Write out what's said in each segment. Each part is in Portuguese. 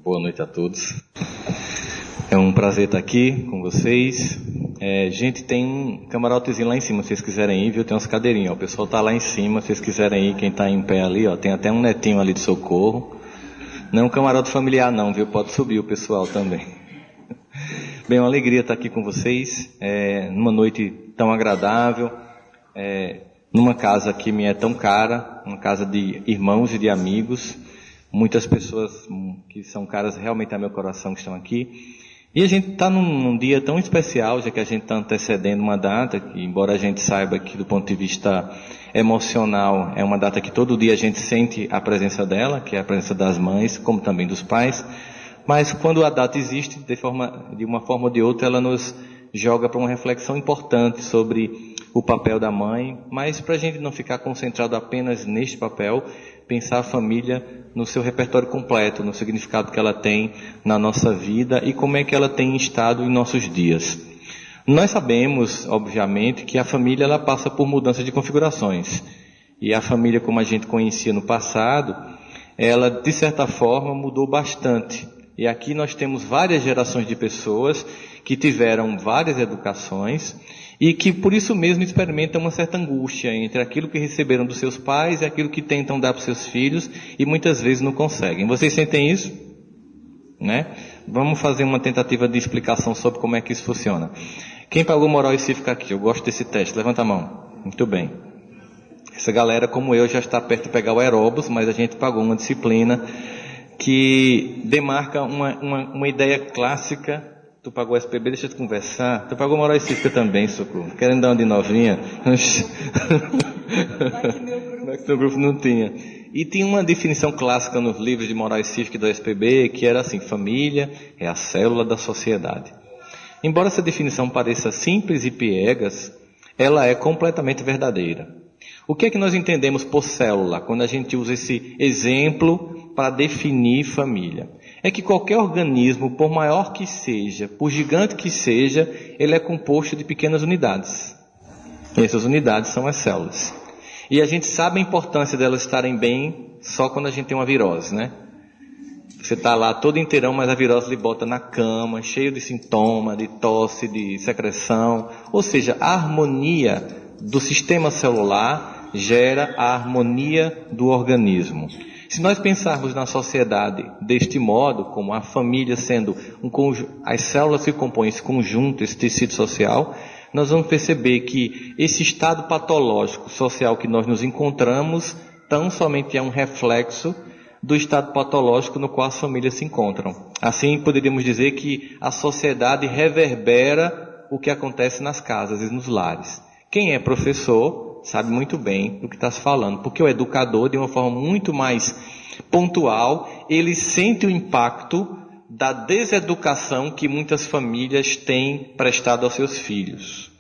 Boa noite a todos. É um prazer estar aqui com vocês. Gente, tem um camarotezinho lá em cima, se vocês quiserem ir, viu? Tem umas cadeirinhas, ó. O pessoal tá lá em cima, se vocês quiserem ir, quem tá em pé ali, ó. Tem até um netinho ali de socorro. Não é um camarote familiar não, viu? Pode subir o pessoal também. Bem, uma alegria estar aqui com vocês, numa noite tão agradável, numa casa que me é tão cara, uma casa de irmãos e de amigos, muitas pessoas que são caras realmente a meu coração que estão aqui. E a gente está num dia tão especial, já que a gente está antecedendo uma data, que embora a gente saiba que do ponto de vista emocional é uma data que todo dia a gente sente a presença dela, que é a presença das mães, como também dos pais, mas quando a data existe, de uma forma ou de outra, ela nos joga para uma reflexão importante sobre o papel da mãe, mas para a gente não ficar concentrado apenas neste papel, pensar a família no seu repertório completo, no significado que ela tem na nossa vida e como é que ela tem estado em nossos dias. Nós sabemos, obviamente, que a família ela passa por mudança de configurações. E a família, como a gente conhecia no passado, ela, de certa forma, mudou bastante. E aqui nós temos várias gerações de pessoas que tiveram várias educações e que por isso mesmo experimentam uma certa angústia entre aquilo que receberam dos seus pais e aquilo que tentam dar para os seus filhos e muitas vezes não conseguem. Vocês sentem isso? Né? Vamos fazer uma tentativa de explicação sobre como é que isso funciona. Quem pagou moral e cívica aqui? Eu gosto desse teste. Levanta a mão. Muito bem. Essa galera, como eu, já está perto de pegar o aeróbus, mas a gente pagou uma disciplina que demarca uma ideia clássica. Tu pagou SPB, deixa eu te conversar. Tu pagou moral e cívica também, Socorro. Querendo dar uma de novinha? Vai que meu grupo não tinha. E tinha uma definição clássica nos livros de moral e cívica do SPB, que era assim: família é a célula da sociedade. Embora essa definição pareça simples e piegas, ela é completamente verdadeira. O que é que nós entendemos por célula, quando a gente usa esse exemplo para definir família? É que qualquer organismo, por maior que seja, por gigante que seja, ele é composto de pequenas unidades. E essas unidades são as células. E a gente sabe a importância delas estarem bem só quando a gente tem uma virose, né? Você está lá todo inteirão, mas a virose lhe bota na cama, cheio de sintoma, de tosse, de secreção. Ou seja, a harmonia do sistema celular gera a harmonia do organismo. Se nós pensarmos na sociedade deste modo, como a família sendo um conjunto, as células que compõem esse conjunto, esse tecido social, nós vamos perceber que esse estado patológico social que nós nos encontramos tão somente é um reflexo do estado patológico no qual as famílias se encontram. Assim, poderíamos dizer que a sociedade reverbera o que acontece nas casas e nos lares. Quem é professor sabe muito bem do que está se falando, porque o educador, de uma forma muito mais pontual, ele sente o impacto da deseducação que muitas famílias têm prestado aos seus filhos.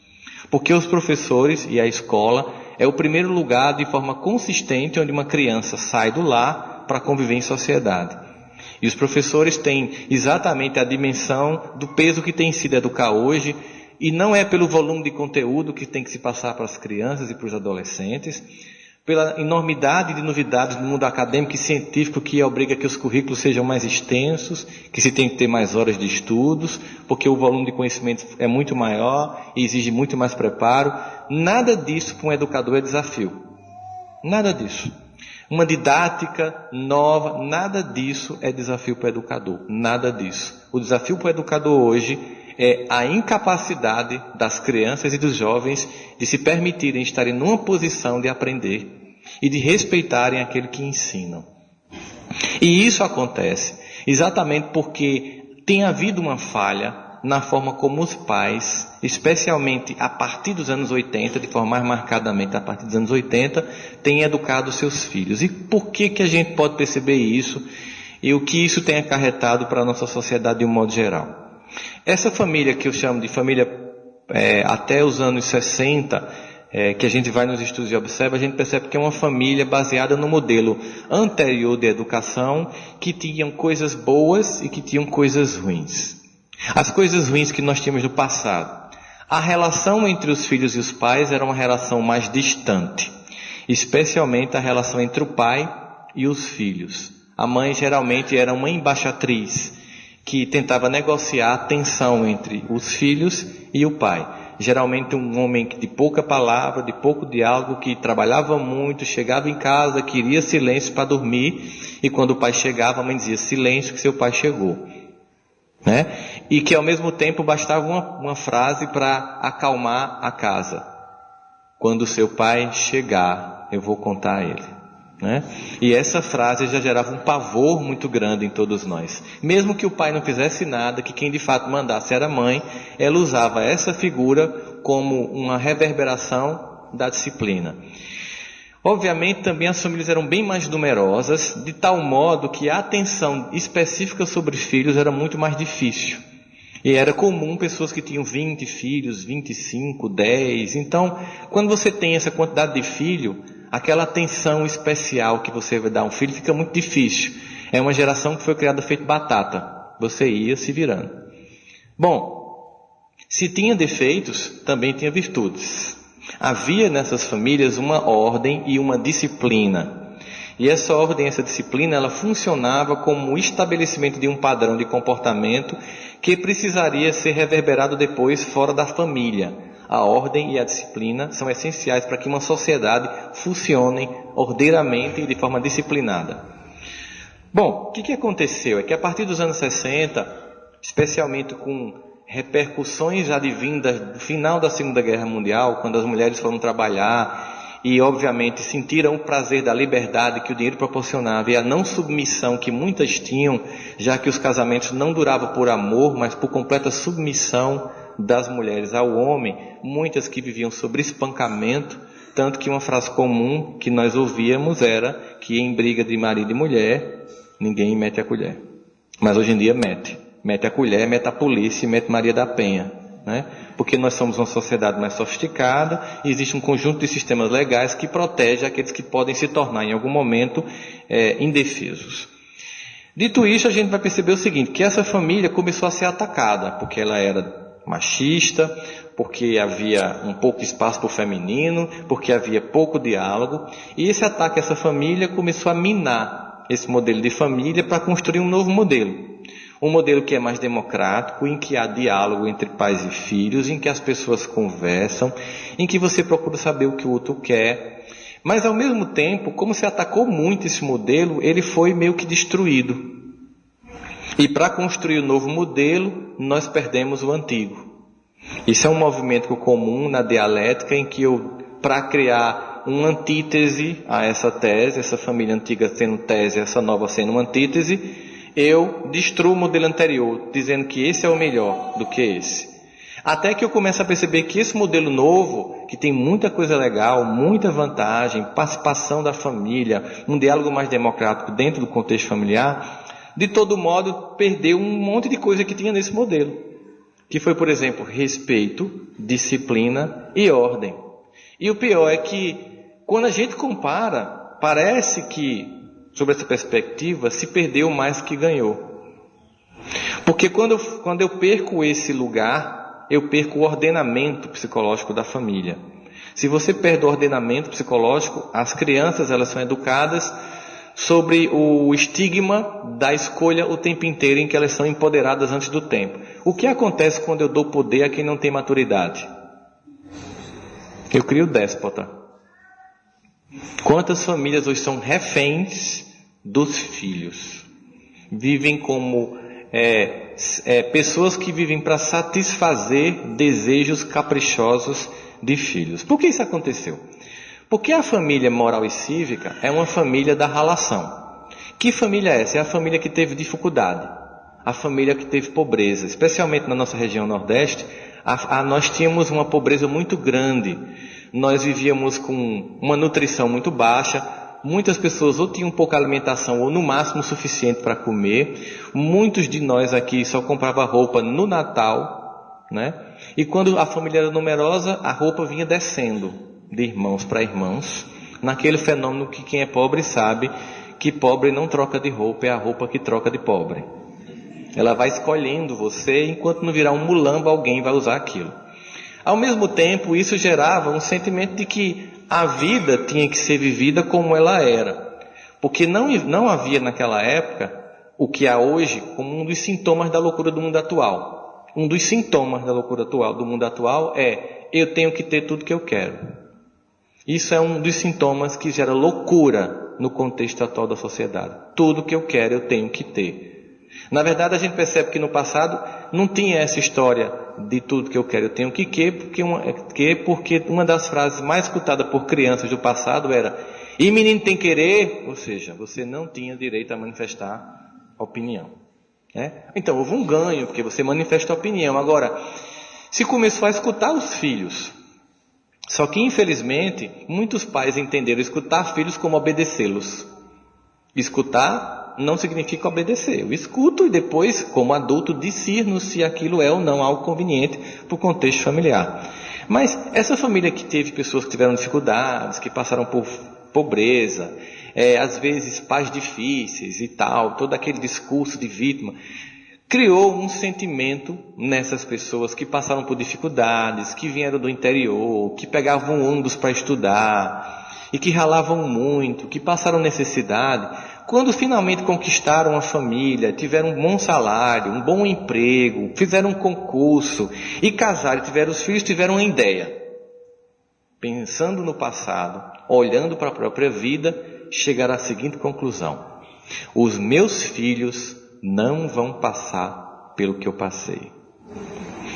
Porque os professores e a escola é o primeiro lugar, de forma consistente, onde uma criança sai do lar para conviver em sociedade. E os professores têm exatamente a dimensão do peso que tem sido educar hoje. E não é pelo volume de conteúdo que tem que se passar para as crianças e para os adolescentes, pela enormidade de novidades no mundo acadêmico e científico que obriga que os currículos sejam mais extensos, que se tem que ter mais horas de estudos, porque o volume de conhecimento é muito maior e exige muito mais preparo. Nada disso para um educador é desafio. Nada disso. Uma didática nova, nada disso é desafio para o educador. Nada disso. O desafio para o educador hoje é a incapacidade das crianças e dos jovens de se permitirem estarem numa posição de aprender e de respeitarem aquele que ensinam. E isso acontece exatamente porque tem havido uma falha na forma como os pais, especialmente a partir dos anos 80, de forma mais marcadamente a partir dos anos 80, têm educado seus filhos. E por que a gente pode perceber isso e o que isso tem acarretado para a nossa sociedade de um modo geral? Essa família que eu chamo de família até os anos 60, que a gente vai nos estudos e observa, a gente percebe que é uma família baseada no modelo anterior de educação, que tinham coisas boas e que tinham coisas ruins. As coisas ruins que nós tínhamos no passado. A relação entre os filhos e os pais era uma relação mais distante, especialmente a relação entre o pai e os filhos. A mãe geralmente era uma embaixatriz que tentava negociar a tensão entre os filhos e o pai. Geralmente um homem de pouca palavra, de pouco diálogo, que trabalhava muito, chegava em casa, queria silêncio para dormir, e quando o pai chegava, a mãe dizia: silêncio que seu pai chegou. Né? E que ao mesmo tempo bastava uma frase para acalmar a casa: quando seu pai chegar, eu vou contar a ele. Né? E essa frase já gerava um pavor muito grande em todos nós. Mesmo que o pai não fizesse nada, que quem de fato mandasse era a mãe, ela usava essa figura como uma reverberação da disciplina. Obviamente também as famílias eram bem mais numerosas, de tal modo que a atenção específica sobre filhos era muito mais difícil. E era comum pessoas que tinham 20 filhos, 25, 10. Então, quando você tem essa quantidade de filho, aquela atenção especial que você vai dar a um filho fica muito difícil. É uma geração que foi criada feito batata. Você ia se virando. Bom, se tinha defeitos, também tinha virtudes. Havia nessas famílias uma ordem e uma disciplina. E essa ordem, essa disciplina, ela funcionava como o estabelecimento de um padrão de comportamento que precisaria ser reverberado depois fora da família. A ordem e a disciplina são essenciais para que uma sociedade funcione ordeiramente e de forma disciplinada. Bom, o que aconteceu? É que a partir dos anos 60, especialmente com repercussões advindas do final da Segunda Guerra Mundial, quando as mulheres foram trabalhar e obviamente sentiram o prazer da liberdade que o dinheiro proporcionava e a não submissão que muitas tinham, já que os casamentos não duravam por amor, mas por completa submissão das mulheres ao homem, muitas que viviam sobre espancamento, tanto que uma frase comum que nós ouvíamos era que em briga de marido e mulher, ninguém mete a colher. Mas hoje em dia mete a colher, mete a polícia e mete Maria da Penha, né? Porque nós somos uma sociedade mais sofisticada e existe um conjunto de sistemas legais que protege aqueles que podem se tornar em algum momento indefesos. Dito isso, a gente vai perceber o seguinte, que essa família começou a ser atacada, porque ela era machista, porque havia um pouco espaço para o feminino, porque havia pouco diálogo, e esse ataque a essa família começou a minar esse modelo de família para construir um novo modelo. Um modelo que é mais democrático, em que há diálogo entre pais e filhos, em que as pessoas conversam, em que você procura saber o que o outro quer. Mas ao mesmo tempo, como se atacou muito esse modelo, ele foi meio que destruído. E para construir o novo modelo, nós perdemos o antigo. Isso é um movimento comum na dialética, em que para criar uma antítese a essa tese, essa família antiga sendo tese, essa nova sendo uma antítese, eu destruo o modelo anterior, dizendo que esse é o melhor do que esse. Até que eu começo a perceber que esse modelo novo, que tem muita coisa legal, muita vantagem, participação da família, um diálogo mais democrático dentro do contexto familiar, de todo modo perdeu um monte de coisa que tinha nesse modelo. Que foi, por exemplo, respeito, disciplina e ordem. E o pior é que, quando a gente compara, parece que, sobre essa perspectiva, se perdeu mais que ganhou. Porque quando eu perco esse lugar, eu perco o ordenamento psicológico da família. Se você perde o ordenamento psicológico, as crianças elas são educadas sobre o estigma da escolha o tempo inteiro, em que elas são empoderadas antes do tempo. O que acontece quando eu dou poder a quem não tem maturidade? Eu crio déspota. Quantas famílias hoje são reféns dos filhos? Vivem como pessoas que vivem para satisfazer desejos caprichosos de filhos. Por que isso aconteceu? Porque a família moral e cívica é uma família da relação. Que família é essa? É a família que teve dificuldade, a família que teve pobreza. Especialmente na nossa região Nordeste, nós tínhamos uma pobreza muito grande. Nós vivíamos com uma nutrição muito baixa. Muitas pessoas ou tinham pouca alimentação ou no máximo o suficiente para comer. Muitos de nós aqui só compravam roupa no Natal, né? E quando a família era numerosa, a roupa vinha descendo de irmãos para irmãos, naquele fenômeno que quem é pobre sabe que pobre não troca de roupa, é a roupa que troca de pobre. Ela vai escolhendo você, enquanto não virar um mulambo, alguém vai usar aquilo. Ao mesmo tempo, isso gerava um sentimento de que a vida tinha que ser vivida como ela era. Porque não havia naquela época o que há hoje como um dos sintomas da loucura do mundo atual. Um dos sintomas da loucura do mundo atual é: eu tenho que ter tudo que eu quero. Isso é um dos sintomas que gera loucura no contexto atual da sociedade. Tudo que eu quero eu tenho que ter. Na verdade, a gente percebe que no passado não tinha essa história de tudo que eu quero eu tenho que porque uma das frases mais escutadas por crianças do passado era: e menino tem querer, ou seja, você não tinha direito a manifestar opinião. Então houve um ganho, porque você manifesta a opinião. Agora, se começou a escutar os filhos, só que infelizmente muitos pais entenderam escutar filhos como obedecê-los. Escutar não significa obedecer. Eu escuto e depois, como adulto, discerno se aquilo é ou não algo conveniente para o contexto familiar. Mas essa família que teve pessoas que tiveram dificuldades, que passaram por pobreza, às vezes pais difíceis e tal, todo aquele discurso de vítima, criou um sentimento nessas pessoas que passaram por dificuldades, que vieram do interior, que pegavam ônibus para estudar e que ralavam muito, que passaram necessidade. Quando finalmente conquistaram a família, tiveram um bom salário, um bom emprego, fizeram um concurso e casaram, tiveram os filhos, tiveram uma ideia. Pensando no passado, olhando para a própria vida, chegaram à seguinte conclusão: os meus filhos não vão passar pelo que eu passei.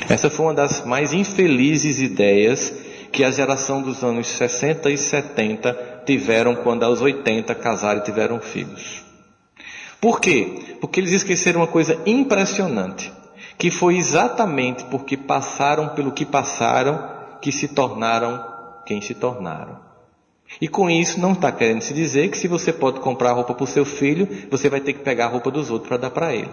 Essa foi uma das mais infelizes ideias que a geração dos anos 60 e 70 tiveram quando aos 80 casaram e tiveram filhos. Por quê? Porque eles esqueceram uma coisa impressionante, que foi exatamente porque passaram pelo que passaram que se tornaram quem se tornaram. E com isso não está querendo se dizer que se você pode comprar roupa para o seu filho, você vai ter que pegar a roupa dos outros para dar para ele.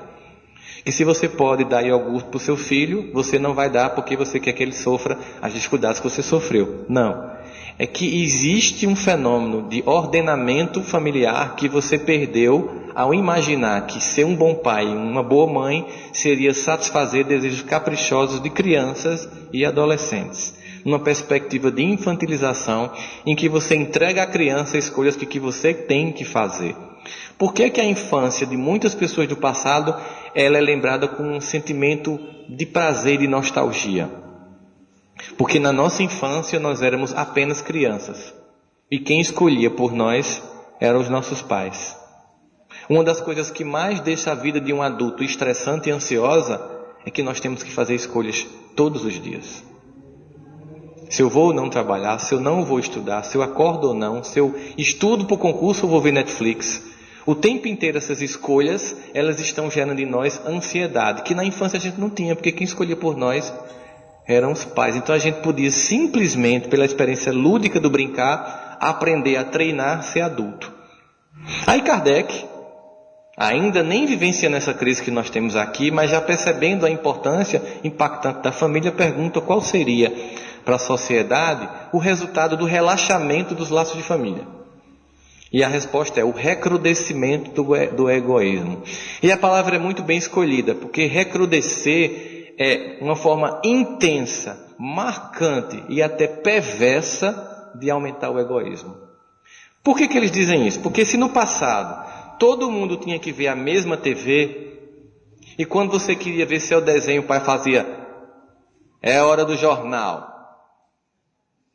E se você pode dar iogurte para o seu filho, você não vai dar porque você quer que ele sofra as dificuldades que você sofreu. Não. É que existe um fenômeno de ordenamento familiar que você perdeu ao imaginar que ser um bom pai e uma boa mãe seria satisfazer desejos caprichosos de crianças e adolescentes. Numa perspectiva de infantilização, em que você entrega à criança escolhas que você tem que fazer. Por que a infância de muitas pessoas do passado ela é lembrada com um sentimento de prazer e nostalgia? Porque na nossa infância nós éramos apenas crianças. E quem escolhia por nós eram os nossos pais. Uma das coisas que mais deixa a vida de um adulto estressante e ansiosa é que nós temos que fazer escolhas todos os dias. Se eu vou ou não trabalhar, se eu não vou estudar, se eu acordo ou não, se eu estudo para o concurso ou vou ver Netflix. O tempo inteiro essas escolhas, elas estão gerando em nós ansiedade, que na infância a gente não tinha, porque quem escolhia por nós eram os pais. Então a gente podia simplesmente, pela experiência lúdica do brincar, aprender a treinar a ser adulto. Aí Kardec, ainda nem vivenciando essa crise que nós temos aqui, mas já percebendo a importância impactante da família, pergunta qual seria para a sociedade o resultado do relaxamento dos laços de família. E a resposta é o recrudescimento do egoísmo. E a palavra é muito bem escolhida, porque recrudescer é uma forma intensa, marcante e até perversa de aumentar o egoísmo. Por que eles dizem isso? Porque se no passado todo mundo tinha que ver a mesma TV, e quando você queria ver seu desenho, o pai fazia: é hora do jornal.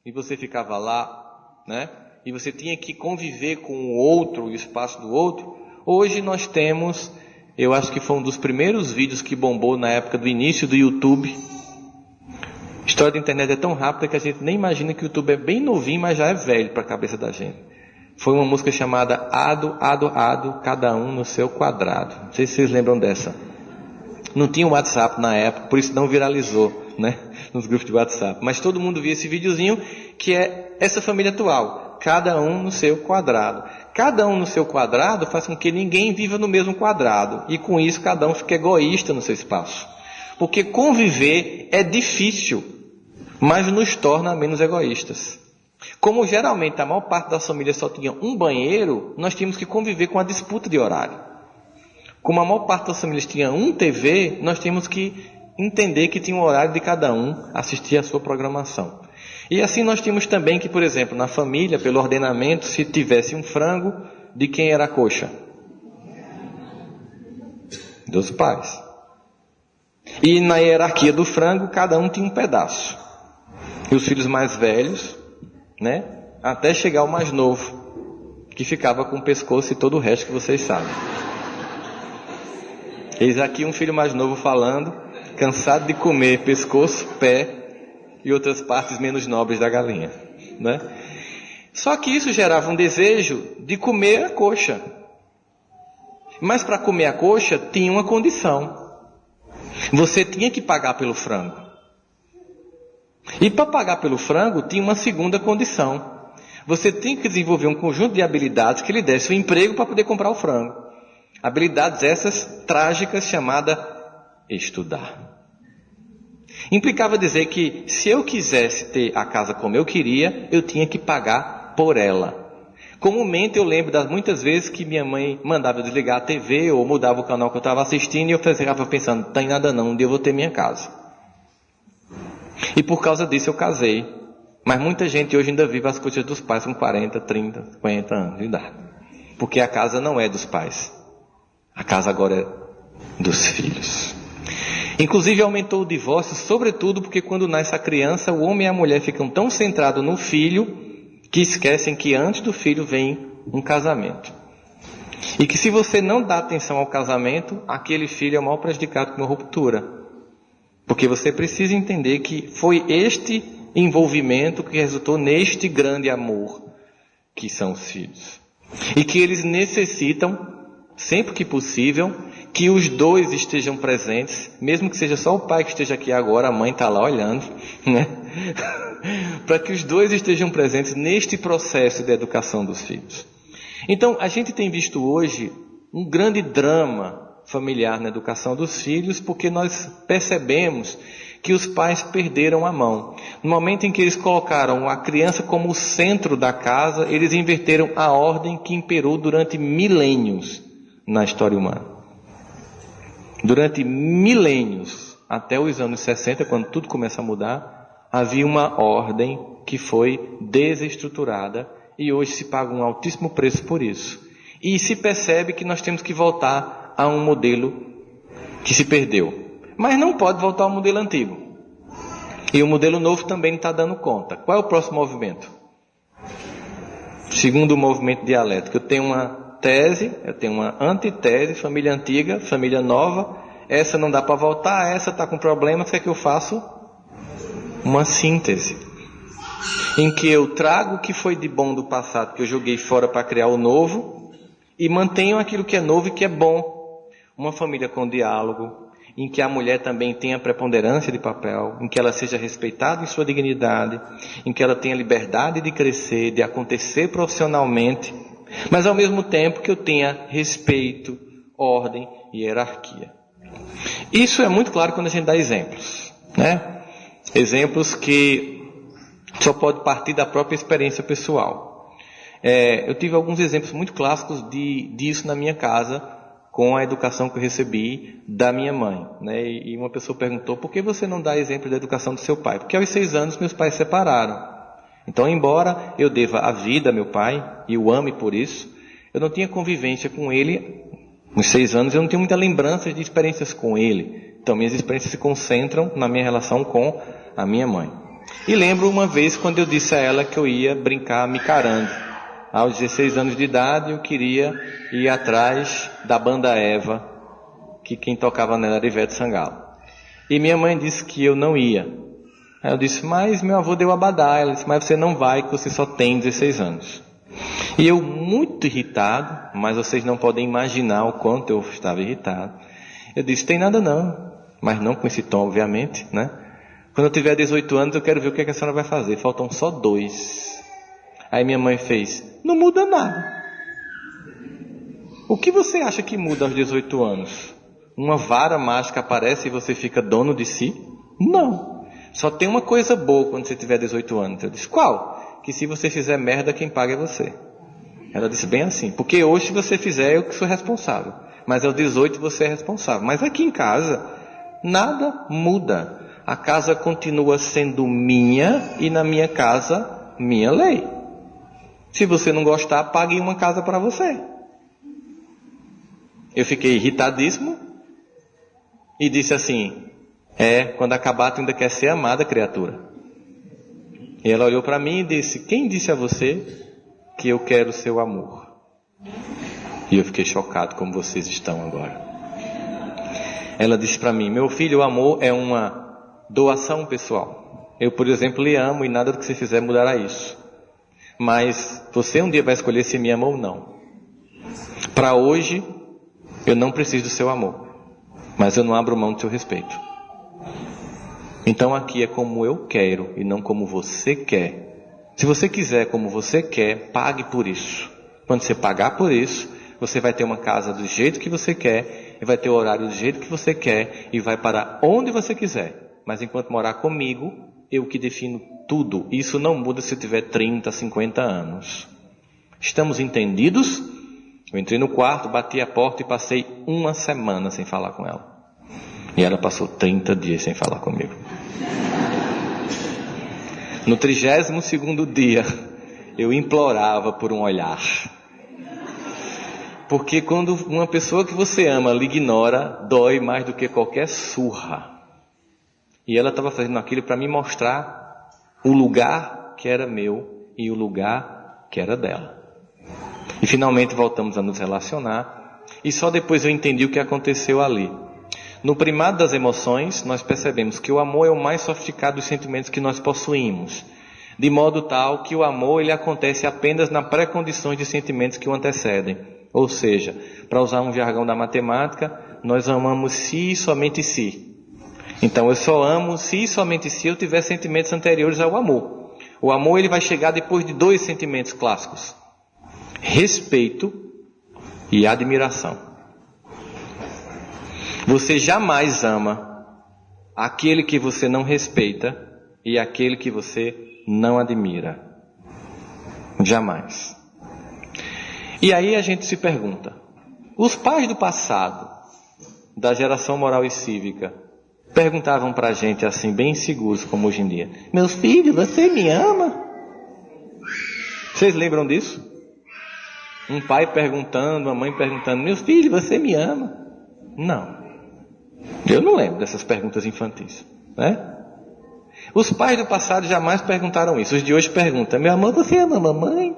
E você ficava lá, né? E você tinha que conviver com o outro, o espaço do outro. Hoje nós temos, eu acho que foi um dos primeiros vídeos que bombou na época do início do YouTube. A história da internet é tão rápida que a gente nem imagina que o YouTube é bem novinho, mas já é velho para a cabeça da gente. Foi uma música chamada Ado, Ado, Ado, cada um no seu quadrado. Não sei se vocês lembram dessa. Não tinha WhatsApp na época, por isso não viralizou, né? Nos grupos de WhatsApp. Mas todo mundo via esse videozinho, que é essa família atual. Cada um no seu quadrado. Cada um no seu quadrado faz com que ninguém viva no mesmo quadrado. E com isso cada um fica egoísta no seu espaço. Porque conviver é difícil, mas nos torna menos egoístas. Como geralmente a maior parte das famílias só tinha um banheiro, nós tínhamos que conviver com a disputa de horário. Como a maior parte das famílias tinha um TV, nós tínhamos que entender que tinha um horário de cada um assistir a sua programação. E assim nós tínhamos também que, por exemplo, na família, pelo ordenamento, se tivesse um frango, de quem era a coxa? Dos pais. E na hierarquia do frango, cada um tinha um pedaço. E os filhos mais velhos, né? Até chegar o mais novo, que ficava com o pescoço e todo o resto que vocês sabem. Eis aqui um filho mais novo falando, cansado de comer pescoço, pé e outras partes menos nobres da galinha, né? Só que isso gerava um desejo de comer a coxa. Mas para comer a coxa tinha uma condição. Você tinha que pagar pelo frango. E para pagar pelo frango tinha uma segunda condição. Você tinha que desenvolver um conjunto de habilidades que lhe desse o emprego para poder comprar o frango. Habilidades essas trágicas chamadas estudar. Implicava dizer que se eu quisesse ter a casa como eu queria, eu tinha que pagar por ela. Comumente eu lembro das muitas vezes que minha mãe mandava eu desligar a TV ou mudava o canal que eu estava assistindo e eu ficava pensando, não tem nada não, um dia eu vou ter minha casa. E por causa disso eu casei. Mas muita gente hoje ainda vive as coisas dos pais com 40, 30, 50 anos de idade. Porque a casa não é dos pais. A casa agora é dos filhos. Inclusive aumentou o divórcio, sobretudo porque quando nasce a criança, o homem e a mulher ficam tão centrados no filho que esquecem que antes do filho vem um casamento. E que se você não dá atenção ao casamento, aquele filho é o maior prejudicado com uma ruptura. Porque você precisa entender que foi este envolvimento que resultou neste grande amor que são os filhos. E que eles necessitam, sempre que possível, que os dois estejam presentes, mesmo que seja só o pai que esteja aqui agora, a mãe está lá olhando, né? Para que os dois estejam presentes neste processo de educação dos filhos. Então, a gente tem visto hoje um grande drama familiar na educação dos filhos, porque nós percebemos que os pais perderam a mão. No momento em que eles colocaram a criança como o centro da casa, eles inverteram a ordem que imperou durante milênios na história humana. Durante milênios, até os anos 60, quando tudo começa a mudar, havia uma ordem que foi desestruturada e hoje se paga um altíssimo preço por isso. E se percebe que nós temos que voltar a um modelo que se perdeu. Mas não pode voltar ao modelo antigo. E o modelo novo também não está dando conta. Qual é o próximo movimento? Segundo o movimento dialético, eu tenho uma tese, eu tenho uma antitese, família antiga, família nova. Essa não dá para voltar, essa está com problema, o que é que eu faço? Uma síntese, em que eu trago o que foi de bom do passado, que eu joguei fora para criar o novo, e mantenho aquilo que é novo e que é bom. Uma família com diálogo, em que a mulher também tenha preponderância de papel, em que ela seja respeitada em sua dignidade, em que ela tenha liberdade de crescer, de acontecer profissionalmente, mas ao mesmo tempo que eu tenha respeito, ordem e hierarquia. Isso é muito claro quando a gente dá exemplos, né? Exemplos que só pode partir da própria experiência pessoal. Eu tive alguns exemplos muito clássicos disso na minha casa, com a educação que eu recebi da minha mãe, né? E uma pessoa perguntou, por que você não dá exemplo da educação do seu pai? Porque aos 6 anos meus pais se separaram. Então, embora eu deva a vida a meu pai, e o ame por isso, eu não tinha convivência com ele. Nos 6 anos eu não tenho muita lembrança de experiências com ele. Então, minhas experiências se concentram na minha relação com a minha mãe. E lembro uma vez quando eu disse a ela que eu ia brincar micarando. Aos 16 anos de idade eu queria ir atrás da banda Eva, que quem tocava nela era Ivete Sangalo. E minha mãe disse que eu não ia. Aí eu disse, mas meu avô deu abadá. Ela disse, mas você não vai, que você só tem 16 anos. E eu muito irritado, mas vocês não podem imaginar o quanto eu estava irritado. Eu disse, tem nada não, mas não com esse tom, obviamente, né? Quando eu tiver 18 anos eu quero ver o que a senhora vai fazer. Faltam só 2. Aí minha mãe fez, não muda nada. O que você acha que muda aos 18 anos? Uma vara mágica aparece e você fica dono de si? Não. Só tem uma coisa boa quando você tiver 18 anos. Eu disse, qual? Que se você fizer merda, quem paga é você. Ela disse bem assim, porque hoje se você fizer, eu que sou responsável. Mas aos 18 você é responsável. Mas aqui em casa, nada muda. A casa continua sendo minha e na minha casa, minha lei. Se você não gostar, pague uma casa para você. Eu fiquei irritadíssimo e disse assim: quando acabar tu ainda quer ser amada, criatura. E ela olhou para mim e disse: quem disse a você que eu quero o seu amor? E eu fiquei chocado como vocês estão agora. Ela disse para mim: meu filho, o amor é uma doação pessoal. Eu, por exemplo, lhe amo e nada do que você fizer mudará isso. Mas você um dia vai escolher se me ama ou não. Para hoje, eu não preciso do seu amor, mas eu não abro mão do seu respeito. Então aqui é como eu quero e não como você quer. Se você quiser como você quer, pague por isso. Quando você pagar por isso, você vai ter uma casa do jeito que você quer, e vai ter o horário do jeito que você quer, e vai para onde você quiser. Mas enquanto morar comigo, eu que defino tudo. Isso não muda se eu tiver 30, 50 anos. Estamos entendidos? Eu entrei no quarto, bati a porta e passei uma semana sem falar com ela. E ela passou 30 dias sem falar comigo. No 32º dia, eu implorava por um olhar. Porque quando uma pessoa que você ama lhe ignora, dói mais do que qualquer surra. E ela estava fazendo aquilo para me mostrar o lugar que era meu e o lugar que era dela. E finalmente voltamos a nos relacionar. E só depois eu entendi o que aconteceu ali. No primado das emoções, nós percebemos que o amor é o mais sofisticado dos sentimentos que nós possuímos. De modo tal que o amor ele acontece apenas nas pré-condições de sentimentos que o antecedem. Ou seja, para usar um jargão da matemática, nós amamos se e somente se. Então eu só amo se e somente se eu tiver sentimentos anteriores ao amor. O amor ele vai chegar depois de 2 sentimentos clássicos: respeito e admiração. Você jamais ama aquele que você não respeita e aquele que você não admira. Jamais. E aí a gente se pergunta: os pais do passado, da geração moral e cívica, perguntavam para a gente assim, bem seguros como hoje em dia: meus filhos, você me ama? Vocês lembram disso? Um pai perguntando, uma mãe perguntando: meus filhos, você me ama? Não. Eu não lembro dessas perguntas infantis, né? Os pais do passado jamais perguntaram isso. Os de hoje perguntam: meu amor, você ama a mamãe?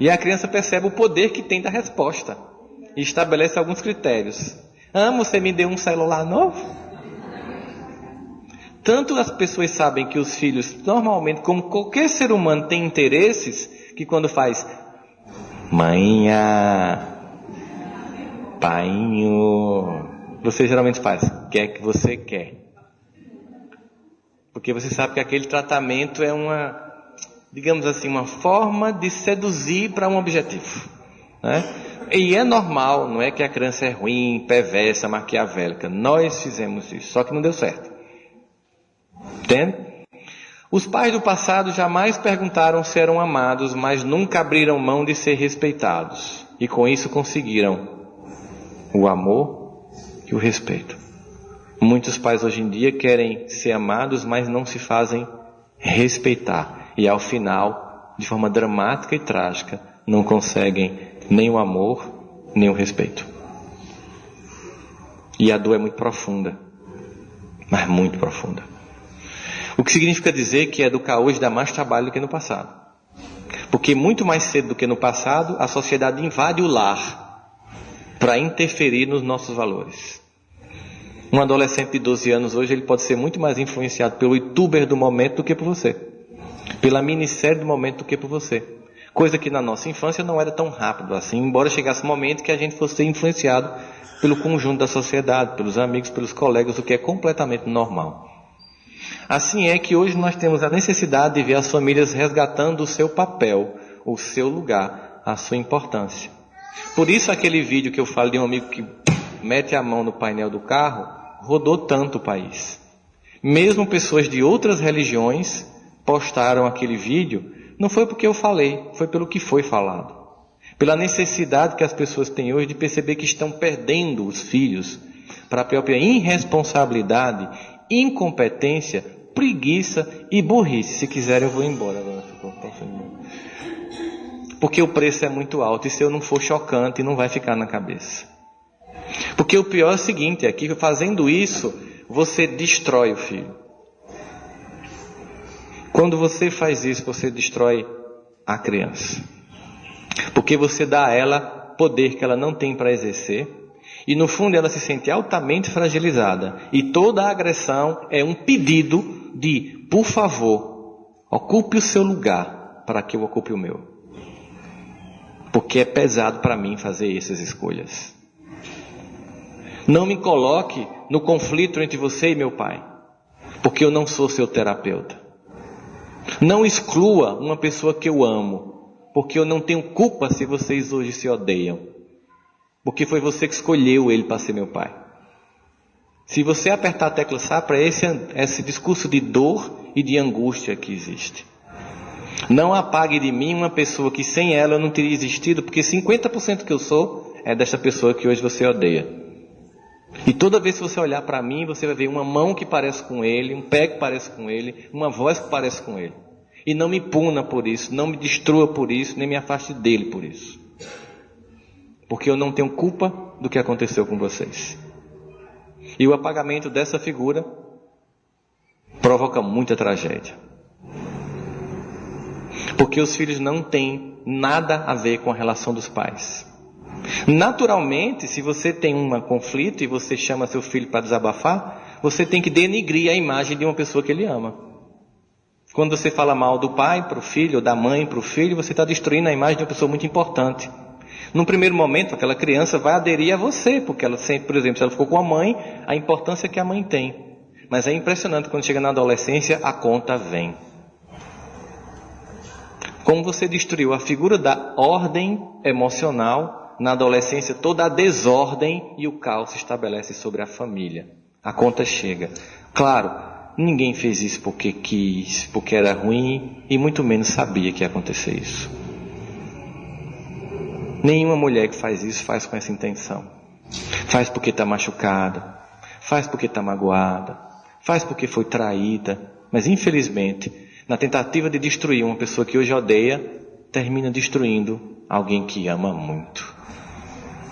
E a criança percebe o poder que tem da resposta e estabelece alguns critérios. Amo, você me deu um celular novo? Tanto as pessoas sabem que os filhos, normalmente, como qualquer ser humano, tem interesses, que quando faz mainha, painho, você geralmente faz quer que você quer. Porque você sabe que aquele tratamento é uma, digamos assim, uma forma de seduzir para um objetivo, né? E é normal, não é que a criança é ruim, perversa, maquiavélica. Nós fizemos isso, só que não deu certo. Entende? Os pais do passado jamais perguntaram se eram amados, mas nunca abriram mão de ser respeitados. E com isso conseguiram o amor e o respeito. Muitos pais hoje em dia querem ser amados, mas não se fazem respeitar. E ao final, de forma dramática e trágica, não conseguem nem o amor, nem o respeito. E a dor é muito profunda, mas muito profunda. O que significa dizer que educar hoje dá mais trabalho do que no passado. Porque muito mais cedo do que no passado, a sociedade invade o lar para interferir nos nossos valores. Um adolescente de 12 anos hoje, ele pode ser muito mais influenciado pelo youtuber do momento do que por você. Pela minissérie do momento do que por você. Coisa que na nossa infância não era tão rápido assim, embora chegasse um momento que a gente fosse influenciado pelo conjunto da sociedade, pelos amigos, pelos colegas, o que é completamente normal. Assim é que hoje nós temos a necessidade de ver as famílias resgatando o seu papel, o seu lugar, a sua importância. Por isso aquele vídeo que eu falo de um amigo que mete a mão no painel do carro, rodou tanto o país. Mesmo pessoas de outras religiões postaram aquele vídeo. Não foi porque eu falei, foi pelo que foi falado. Pela necessidade que as pessoas têm hoje de perceber que estão perdendo os filhos para a própria irresponsabilidade, incompetência, preguiça e burrice. Se quiserem eu vou embora agora. Porque o preço é muito alto e se eu não for chocante, não vai ficar na cabeça. Porque o pior é o seguinte, é que fazendo isso, você destrói o filho. Quando você faz isso, você destrói a criança. Porque você dá a ela poder que ela não tem para exercer. E no fundo ela se sente altamente fragilizada. E toda a agressão é um pedido de, por favor, ocupe o seu lugar para que eu ocupe o meu. Porque é pesado para mim fazer essas escolhas. Não me coloque no conflito entre você e meu pai. Porque eu não sou seu terapeuta. Não exclua uma pessoa que eu amo. Porque eu não tenho culpa se vocês hoje se odeiam. Porque foi você que escolheu ele para ser meu pai. Se você apertar a tecla SAPRA, esse discurso de dor e de angústia que existe. Não apague de mim uma pessoa que sem ela eu não teria existido, porque 50% que eu sou é dessa pessoa que hoje você odeia. E toda vez que você olhar para mim, você vai ver uma mão que parece com ele, um pé que parece com ele, uma voz que parece com ele. E não me puna por isso, não me destrua por isso, nem me afaste dele por isso. Porque eu não tenho culpa do que aconteceu com vocês. E o apagamento dessa figura provoca muita tragédia. Porque os filhos não têm nada a ver com a relação dos pais. Naturalmente, se você tem um conflito e você chama seu filho para desabafar, você tem que denigrir a imagem de uma pessoa que ele ama. Quando você fala mal do pai para o filho, ou da mãe para o filho, você está destruindo a imagem de uma pessoa muito importante. Num primeiro momento, aquela criança vai aderir a você, porque ela sempre, por exemplo, se ela ficou com a mãe, a importância que a mãe tem. Mas é impressionante, quando chega na adolescência, a conta vem. Como você destruiu a figura da ordem emocional, na adolescência toda a desordem e o caos se estabelece sobre a família. A conta chega. Claro, ninguém fez isso porque quis, porque era ruim e muito menos sabia que ia acontecer isso. Nenhuma mulher que faz isso faz com essa intenção. Faz porque está machucada, faz porque está magoada, faz porque foi traída. Mas infelizmente, na tentativa de destruir uma pessoa que hoje odeia, termina destruindo alguém que ama muito.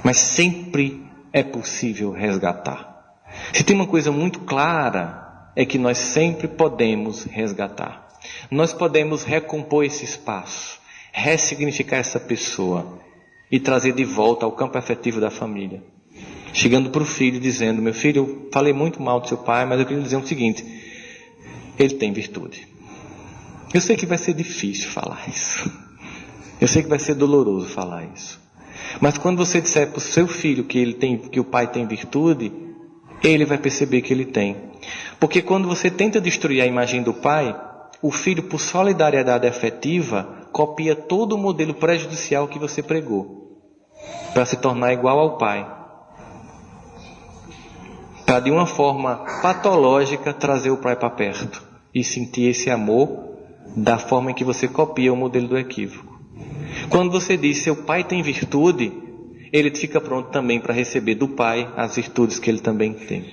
Mas sempre é possível resgatar. Se tem uma coisa muito clara, é que nós sempre podemos resgatar. Nós podemos recompor esse espaço, ressignificar essa pessoa e trazer de volta ao campo afetivo da família. Chegando para o filho dizendo, meu filho, eu falei muito mal do seu pai, mas eu queria dizer o seguinte, ele tem virtude. Eu sei que vai ser difícil falar isso. Eu sei que vai ser doloroso falar isso. Mas quando você disser para o seu filho que o pai tem virtude, ele vai perceber que ele tem. Porque quando você tenta destruir a imagem do pai, o filho, por solidariedade afetiva, copia todo o modelo prejudicial que você pregou, para se tornar igual ao pai. Para de uma forma patológica trazer o pai para perto e sentir esse amor da forma em que você copia o modelo do equívoco. Quando você diz seu pai tem virtude, ele fica pronto também para receber do pai as virtudes que ele também tem.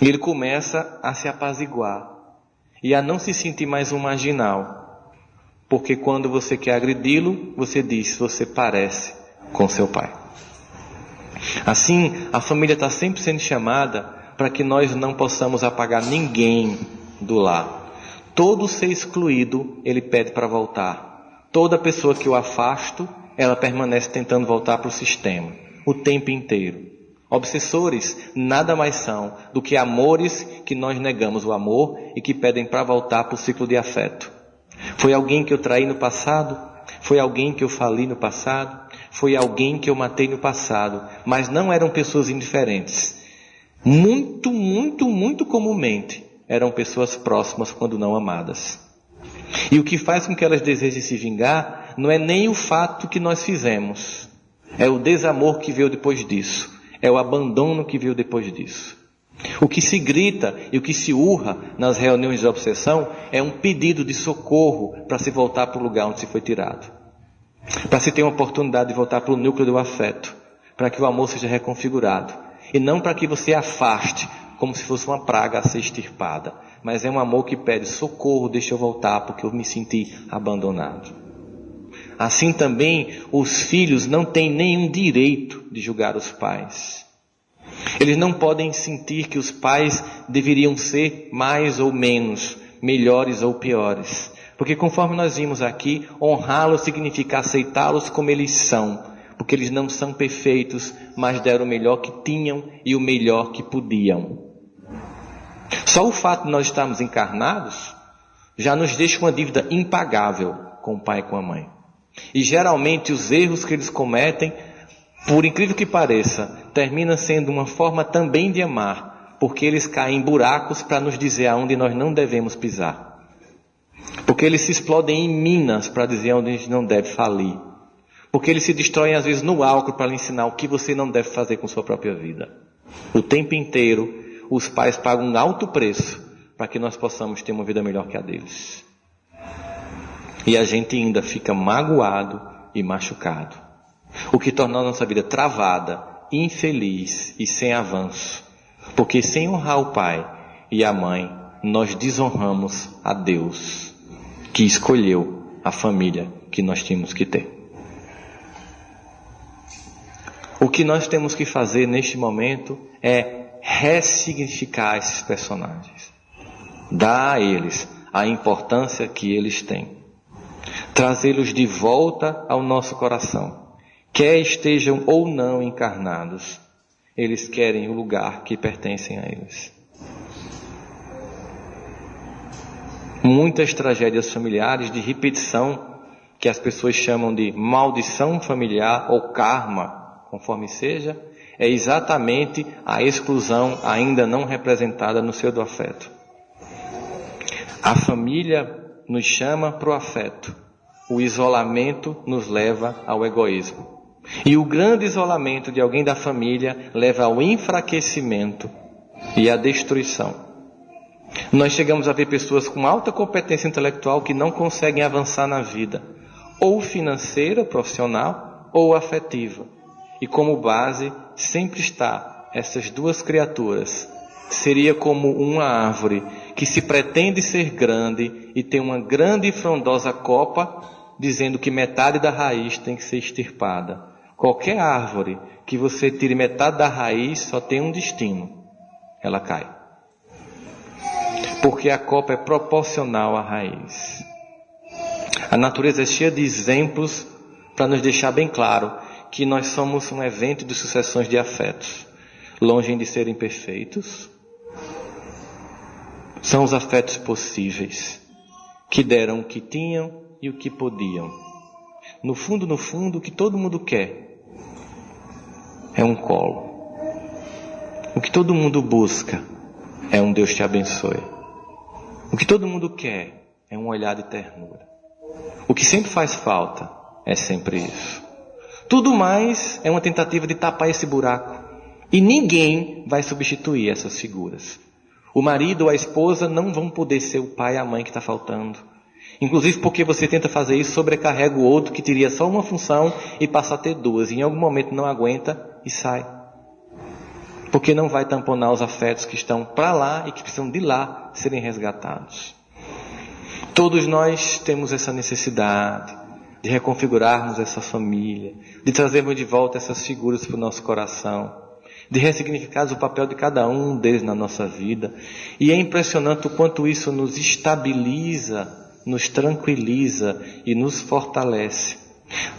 E ele começa a se apaziguar e a não se sentir mais um marginal. Porque quando você quer agredi-lo, você diz, você parece com seu pai. Assim, a família está sempre sendo chamada para que nós não possamos apagar ninguém do lar. Todo ser excluído, ele pede para voltar. Toda pessoa que eu afasto, ela permanece tentando voltar para o sistema, o tempo inteiro. Obsessores nada mais são do que amores que nós negamos o amor e que pedem para voltar para o ciclo de afeto. Foi alguém que eu traí no passado? Foi alguém que eu fali no passado? Foi alguém que eu matei no passado? Mas não eram pessoas indiferentes. Muito, muito, muito comumente eram pessoas próximas quando não amadas. E o que faz com que elas desejem se vingar não é nem o fato que nós fizemos. É o desamor que veio depois disso. É o abandono que veio depois disso. O que se grita e o que se urra nas reuniões de obsessão é um pedido de socorro para se voltar para o lugar onde se foi tirado. Para se ter uma oportunidade de voltar para o núcleo do afeto. Para que o amor seja reconfigurado. E não para que você afaste como se fosse uma praga a ser extirpada. Mas é um amor que pede socorro, deixa eu voltar porque eu me senti abandonado. assim também os filhos não têm nenhum direito de julgar os pais. Eles não podem sentir que os pais deveriam ser mais ou menos, melhores ou piores. Porque conforme nós vimos aqui, honrá-los significa aceitá-los como eles são. Porque eles não são perfeitos, mas deram o melhor que tinham e o melhor que podiam. Só o fato de nós estarmos encarnados já nos deixa uma dívida impagável com o pai e com a mãe. E geralmente os erros que eles cometem, por incrível que pareça, termina sendo uma forma também de amar, porque eles caem em buracos para nos dizer aonde nós não devemos pisar. Porque eles se explodem em minas para dizer onde a gente não deve falir. Porque eles se destroem às vezes no álcool para lhe ensinar o que você não deve fazer com sua própria vida. O tempo inteiro, os pais pagam um alto preço para que nós possamos ter uma vida melhor que a deles. E a gente ainda fica magoado e machucado. O que torna a nossa vida travada, infeliz e sem avanço. Porque sem honrar o pai e a mãe, nós desonramos a Deus, que escolheu a família que nós tínhamos que ter. O que nós temos que fazer neste momento é ressignificar esses personagens. Dar a eles a importância que eles têm. Trazê-los de volta ao nosso coração. Quer estejam ou não encarnados, eles querem o lugar que pertencem a eles. Muitas tragédias familiares de repetição, que as pessoas chamam de maldição familiar ou karma, conforme seja, é exatamente a exclusão ainda não representada no seio do afeto. A família nos chama para o afeto. O isolamento nos leva ao egoísmo. E o grande isolamento de alguém da família leva ao enfraquecimento e à destruição. Nós chegamos a ver pessoas com alta competência intelectual que não conseguem avançar na vida, ou financeira, profissional, ou afetiva. E como base sempre está essas duas criaturas. Seria como uma árvore que se pretende ser grande e tem uma grande e frondosa copa, dizendo que metade da raiz tem que ser extirpada. Qualquer árvore que você tire metade da raiz só tem um destino: ela cai. Porque a copa é proporcional à raiz. A natureza é cheia de exemplos para nos deixar bem claro que nós somos um evento de sucessões de afetos. Longe de serem perfeitos, são os afetos possíveis, que deram o que tinham e o que podiam. No fundo, o que todo mundo quer é um colo. O que todo mundo busca é um Deus te abençoe. O que todo mundo quer é um olhar de ternura. O que sempre faz falta é sempre isso. Tudo mais é uma tentativa de tapar esse buraco. E ninguém vai substituir essas figuras. O marido ou a esposa não vão poder ser o pai e a mãe que está faltando. Inclusive porque você tenta fazer isso, sobrecarrega o outro que teria só uma função e passa a ter duas. E em algum momento não aguenta e sai. Porque não vai tamponar os afetos que estão para lá e que precisam de lá serem resgatados. Todos nós temos essa necessidade de reconfigurarmos essa família, de trazermos de volta essas figuras para o nosso coração, de ressignificar o papel de cada um deles na nossa vida. E é impressionante o quanto isso nos estabiliza, nos tranquiliza e nos fortalece.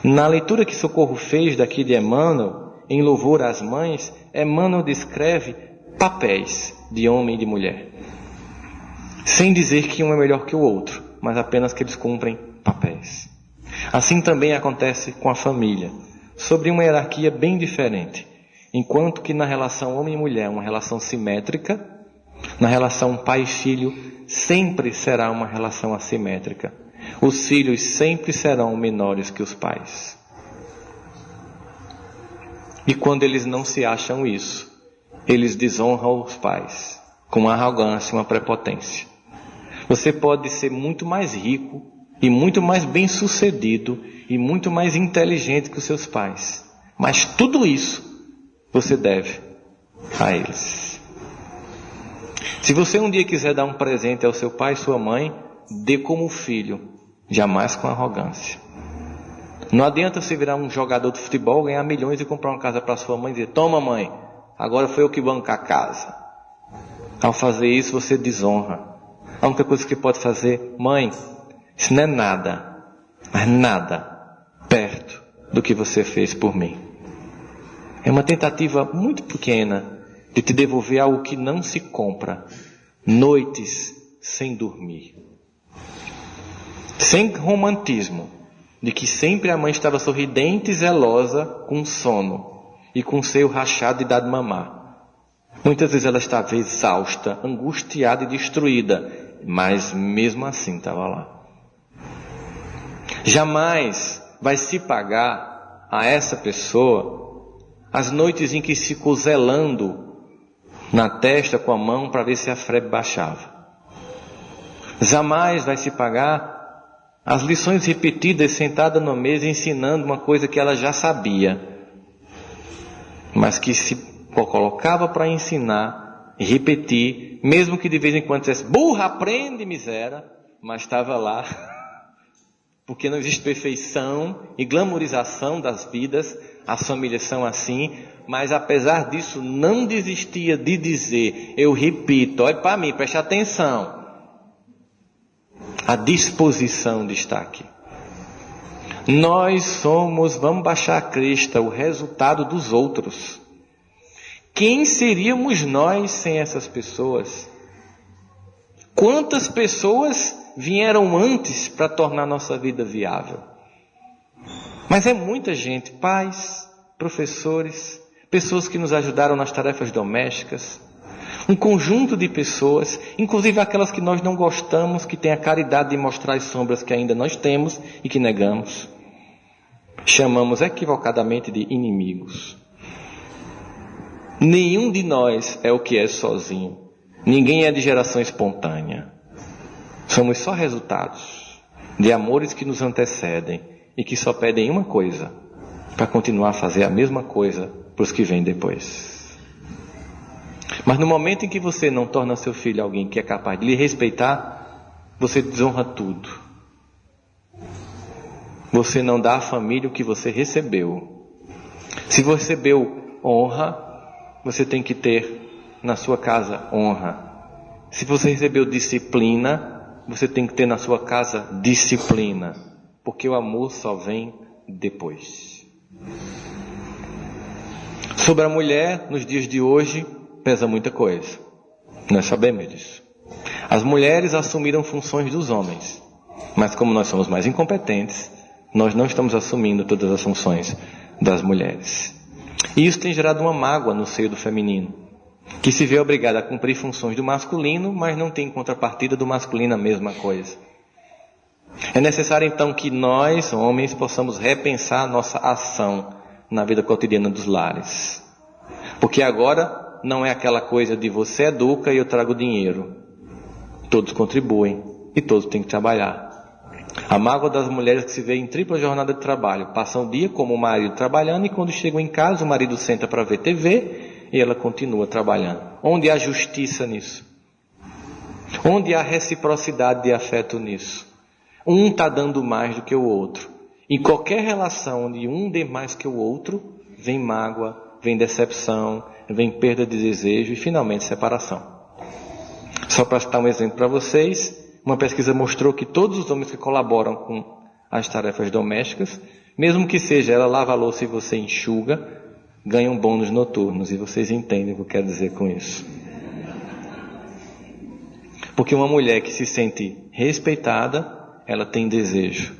Na leitura que Socorro fez daqui de Emmanuel, em louvor às mães, Emmanuel descreve papéis de homem e de mulher, sem dizer que um é melhor que o outro, mas apenas que eles cumprem papéis. Assim também acontece com a família, sobre uma hierarquia bem diferente. Enquanto que na relação homem e mulher é uma relação simétrica, na relação pai e filho sempre será uma relação assimétrica. Os filhos sempre serão menores que os pais. E quando eles não se acham isso, eles desonram os pais com uma arrogância, uma prepotência. Você pode ser muito mais rico e muito mais bem-sucedido e muito mais inteligente que os seus pais, mas tudo isso você deve a eles. Se você um dia quiser dar um presente ao seu pai e sua mãe, dê como filho, jamais com arrogância. Não adianta você virar um jogador de futebol, ganhar milhões e comprar uma casa para sua mãe e dizer: toma mãe, agora foi eu que banco a casa. Ao fazer isso você desonra. A única coisa que pode fazer: mãe, isso não é nada, mas nada perto do que você fez por mim. É uma tentativa muito pequena de te devolver algo que não se compra. Noites sem dormir. Sem romantismo, de que sempre a mãe estava sorridente e zelosa, com sono e com o seio rachado de dar de mamar. Muitas vezes ela estava exausta, angustiada e destruída, mas mesmo assim estava lá. Jamais vai se pagar a essa pessoa as noites em que ficou zelando na testa com a mão para ver se a febre baixava. Jamais vai se pagar as lições repetidas sentada na mesa ensinando uma coisa que ela já sabia, mas que se colocava para ensinar e repetir, mesmo que de vez em quando dissesse: burra, aprende, miséria, mas estava lá. Porque não existe perfeição e glamorização das vidas, as famílias são assim, mas apesar disso não desistia de dizer: eu repito, olhe para mim, preste atenção. A disposição de estar aqui. Nós somos, vamos baixar a crista, o resultado dos outros. Quem seríamos nós sem essas pessoas? Quantas pessoas vieram antes para tornar nossa vida viável? Mas é muita gente, pais, professores, pessoas que nos ajudaram nas tarefas domésticas, um conjunto de pessoas, inclusive aquelas que nós não gostamos, que têm a caridade de mostrar as sombras que ainda nós temos e que negamos. Chamamos equivocadamente de inimigos. Nenhum de nós é o que é sozinho. Ninguém é de geração espontânea. Somos só resultados de amores que nos antecedem e que só pedem uma coisa para continuar a fazer a mesma coisa para os que vêm depois. Mas no momento em que você não torna seu filho alguém que é capaz de lhe respeitar, você desonra tudo. Você não dá à família o que você recebeu. Se você recebeu honra, você tem que ter na sua casa honra. Se você recebeu disciplina, você tem que ter na sua casa disciplina. Porque o amor só vem depois. Sobre a mulher, nos dias de hoje, pesa muita coisa. Nós sabemos disso. As mulheres assumiram funções dos homens. Mas como nós somos mais incompetentes, nós não estamos assumindo todas as funções das mulheres. E isso tem gerado uma mágoa no seio do feminino, que se vê obrigado a cumprir funções do masculino, mas não tem em contrapartida do masculino a mesma coisa. É necessário então que nós, homens, possamos repensar a nossa ação na vida cotidiana dos lares. Porque agora não é aquela coisa de você educa e eu trago dinheiro. Todos contribuem e todos têm que trabalhar. A mágoa das mulheres que se vê em tripla jornada de trabalho. Passam o dia como o marido trabalhando e quando chegam em casa o marido senta para ver TV e ela continua trabalhando. Onde há justiça nisso? Onde há reciprocidade de afeto nisso? Um está dando mais do que o outro. Em qualquer relação onde um dê mais que o outro, vem mágoa, vem decepção, vem perda de desejo e finalmente separação. Só para citar um exemplo para vocês, uma pesquisa mostrou que todos os homens que colaboram com as tarefas domésticas, mesmo que seja ela lava a louça e você enxuga, ganham bônus noturnos. E vocês entendem o que eu quero dizer com isso. Porque uma mulher que se sente respeitada, ela tem desejo.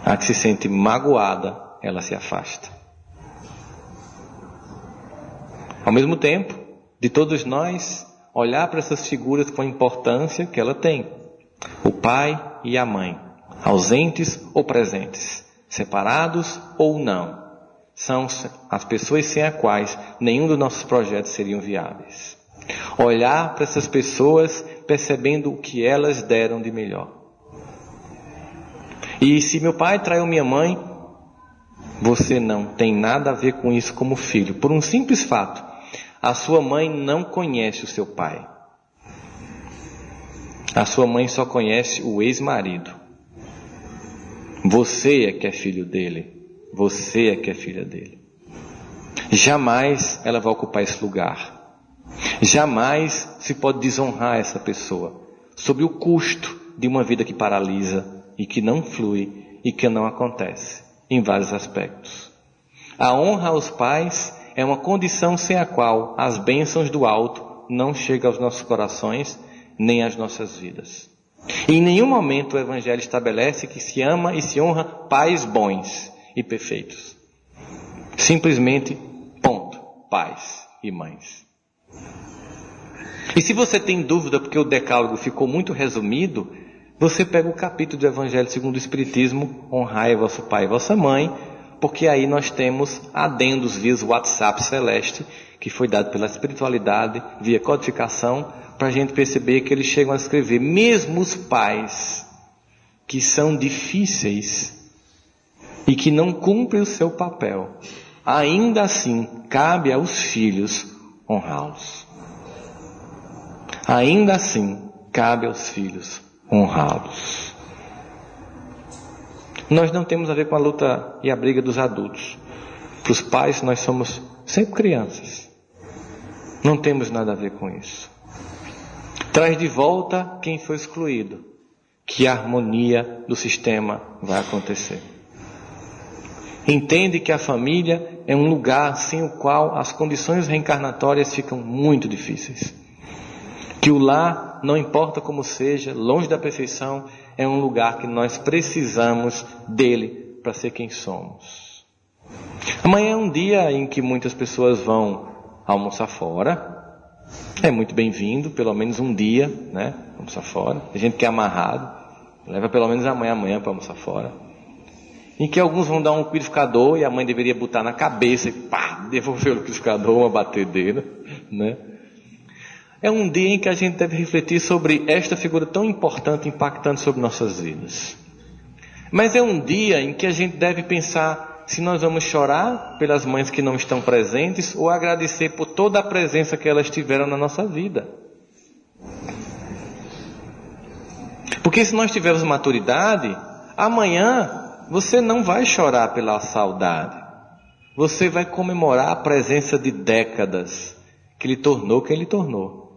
A que se sente magoada, ela se afasta. Ao mesmo tempo, de todos nós, olhar para essas figuras com a importância que ela tem. O pai e a mãe, ausentes ou presentes, separados ou não, são as pessoas sem as quais nenhum dos nossos projetos seriam viáveis. Olhar para essas pessoas percebendo o que elas deram de melhor. E se meu pai traiu minha mãe, você não tem nada a ver com isso como filho, por um simples fato. A sua mãe não conhece o seu pai. A sua mãe só conhece o ex-marido. Você é que é filho dele. Você é que é filha dele. Jamais ela vai ocupar esse lugar. Jamais se pode desonrar essa pessoa sob o custo de uma vida que paralisa e que não flui e que não acontece em vários aspectos. A honra aos pais é uma condição sem a qual as bênçãos do alto não chegam aos nossos corações nem às nossas vidas. Em nenhum momento o Evangelho estabelece que se ama e se honra pais bons e perfeitos. Simplesmente, ponto, pais e mães. E se você tem dúvida porque o decálogo ficou muito resumido, você pega o capítulo do Evangelho segundo o Espiritismo, honrai vosso pai e vossa mãe, porque aí nós temos adendos via WhatsApp celeste, que foi dado pela espiritualidade, via codificação, para a gente perceber que eles chegam a escrever, mesmo os pais que são difíceis e que não cumprem o seu papel, ainda assim cabe aos filhos honrá-los. Ainda assim cabe aos filhos honrá-los. Nós não temos a ver com a luta e a briga dos adultos. Para os pais nós somos sempre crianças. Não temos nada a ver com isso. Traz de volta quem foi excluído, que a harmonia do sistema vai acontecer. Entende que a família é um lugar sem o qual as condições reencarnatórias ficam muito difíceis. Que o lar, não importa como seja, longe da perfeição, é um lugar que nós precisamos dele para ser quem somos. Amanhã é um dia em que muitas pessoas vão almoçar fora. É muito bem-vindo, pelo menos um dia, né? Almoçar fora. Tem gente que é amarrado, leva pelo menos amanhã para almoçar fora. Em que alguns vão dar um liquidificador e a mãe deveria botar na cabeça e devolver o liquidificador, uma batedeira, né? É um dia em que a gente deve refletir sobre esta figura tão importante, impactante sobre nossas vidas. Mas é um dia em que a gente deve pensar se nós vamos chorar pelas mães que não estão presentes ou agradecer por toda a presença que elas tiveram na nossa vida. Porque se nós tivermos maturidade, amanhã você não vai chorar pela saudade. Você vai comemorar a presença de décadas que lhe tornou quem lhe tornou.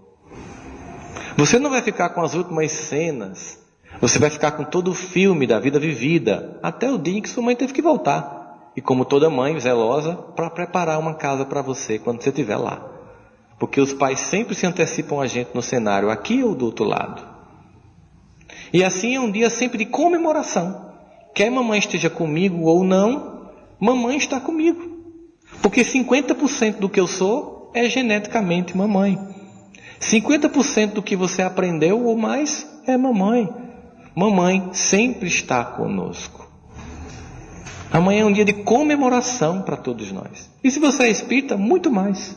Você não vai ficar com as últimas cenas. Você vai ficar com todo o filme da vida vivida, até o dia em que sua mãe teve que voltar. E como toda mãe zelosa, para preparar uma casa para você quando você estiver lá. Porque os pais sempre se antecipam a gente no cenário, aqui ou do outro lado. E assim é um dia sempre de comemoração. Quer mamãe esteja comigo ou não, mamãe está comigo. Porque 50% do que eu sou é geneticamente mamãe. 50% do que você aprendeu ou mais é mamãe. Mamãe sempre está conosco. Amanhã é um dia de comemoração para todos nós. E se você é espírita, muito mais.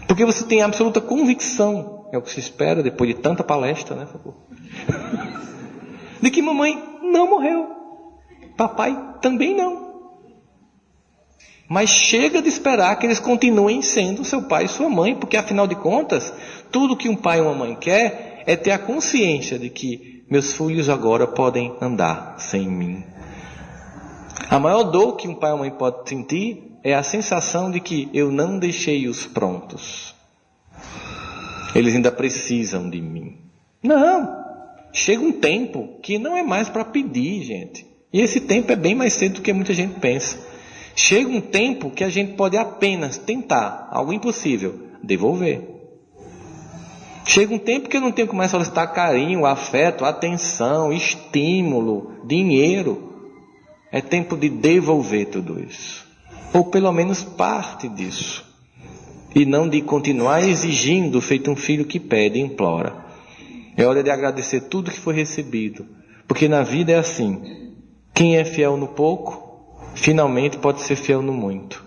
Porque você tem absoluta convicção, é o que se espera depois de tanta palestra, né? De que mamãe não morreu. Papai também não. Mas chega de esperar que eles continuem sendo seu pai e sua mãe, porque afinal de contas, tudo que um pai e uma mãe quer é ter a consciência de que meus filhos agora podem andar sem mim. A maior dor que um pai ou mãe pode sentir é a sensação de que eu não deixei-os prontos. Eles ainda precisam de mim. Não! Chega um tempo que não é mais para pedir, gente. E esse tempo é bem mais cedo do que muita gente pensa. Chega um tempo que a gente pode apenas tentar, algo impossível, devolver. Chega um tempo que eu não tenho que mais solicitar carinho, afeto, atenção, estímulo, dinheiro. É tempo de devolver tudo isso. Ou pelo menos parte disso. E não de continuar exigindo, feito um filho que pede e implora. É hora de agradecer tudo que foi recebido. Porque na vida é assim. Quem é fiel no pouco, finalmente pode ser fiel no muito.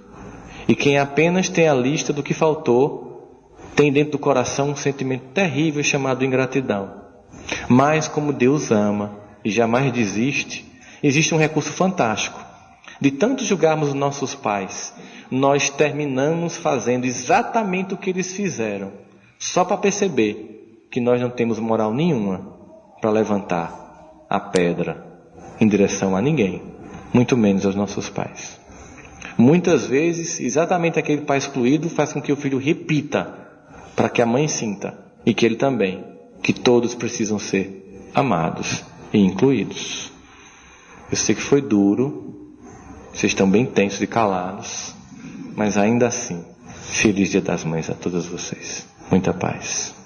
E quem apenas tem a lista do que faltou, tem dentro do coração um sentimento terrível chamado ingratidão. Mas como Deus ama e jamais desiste, existe um recurso fantástico. De tanto julgarmos os nossos pais, nós terminamos fazendo exatamente o que eles fizeram, só para perceber que nós não temos moral nenhuma para levantar a pedra em direção a ninguém. muito menos aos nossos pais. Muitas vezes, exatamente aquele pai excluído faz com que o filho repita, para que a mãe sinta, e que ele também, que todos precisam ser amados e incluídos. Eu sei que foi duro, vocês estão bem tensos e calados, mas ainda assim, feliz Dia das Mães a todas vocês. Muita paz.